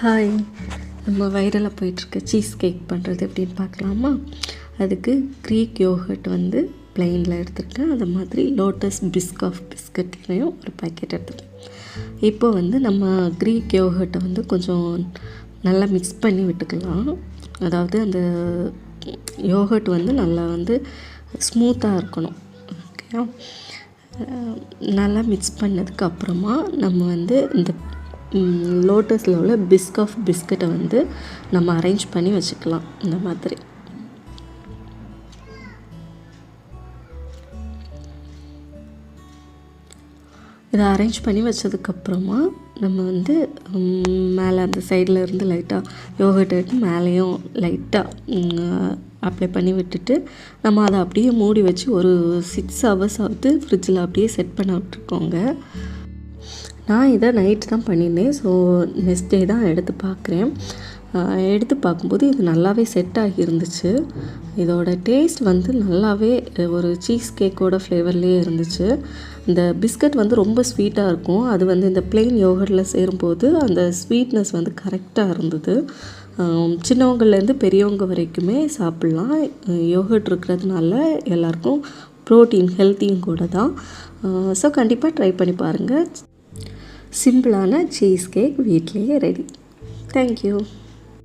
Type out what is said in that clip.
Hi, நம்ம வைரலாக போயிட்டுருக்க சீஸ் கேக் பண்ணுறது எப்படின்னு பார்க்கலாமா? அதுக்கு க்ரீக் யோகர்ட் வந்து ப்ளைனில் எடுத்துருக்கேன். அது மாதிரி லோட்டஸ் பிஸ்கட்லேயும் ஒரு பேக்கெட் எடுத்துருக்கேன். இப்போ வந்து நம்ம க்ரீக் யோகர்ட்டை வந்து கொஞ்சம் நல்லா மிக்ஸ் பண்ணி விட்டுக்கலாம். அதாவது அந்த யோகர்ட் வந்து நல்லா வந்து ஸ்மூத்தாக இருக்கணும். ஓகே, நல்லா மிக்ஸ் பண்ணதுக்கப்புறமா நம்ம வந்து இந்த லோட்டஸில் உள்ள பிஸ்கட்டை வந்து நம்ம அரேஞ்ச் பண்ணி வச்சுக்கலாம். இந்த மாதிரி இதை அரேஞ்ச் பண்ணி வச்சதுக்கப்புறமா நம்ம வந்து மேலே அந்த சைடில் இருந்து லைட்டாக யோகர்ட் எடுத்து மேலேயும் லைட்டாக அப்ளை பண்ணி விட்டுட்டு நம்ம அதை அப்படியே மூடி வச்சு ஒரு 6 hours ஆகுது ஃப்ரிட்ஜில் அப்படியே செட் பண்ண விட்டுருக்கோங்க. நான் இதை நைட்டு தான் பண்ணியிருந்தேன். ஸோ நெக்ஸ்ட் டே தான் எடுத்து பார்க்குறேன். எடுத்து பார்க்கும்போது இது நல்லாவே செட் ஆகி இருந்துச்சு. இதோட டேஸ்ட் வந்து நல்லாவே ஒரு சீஸ் கேக்கோட ஃப்ளேவர்லேயே இருந்துச்சு. இந்த பிஸ்கட் வந்து ரொம்ப ஸ்வீட்டாக இருக்கும். அது வந்து இந்த ப்ளெயின் யோகர்ட்டில் சேரும்போது அந்த ஸ்வீட்னஸ் வந்து கரெக்டாக இருந்தது. சின்னவங்கள்லேருந்து பெரியவங்க வரைக்குமே சாப்பிட்லாம். யோகர்ட் இருக்கிறதுனால எல்லாருக்கும் ப்ரோட்டீன் ஹெல்த்தியும் கூட தான். ஸோ கண்டிப்பாக ட்ரை பண்ணி பாருங்கள். சிம்பிளான சீஸ் கேக் வீட்லேயே ரெடி. தேங்க்யூ.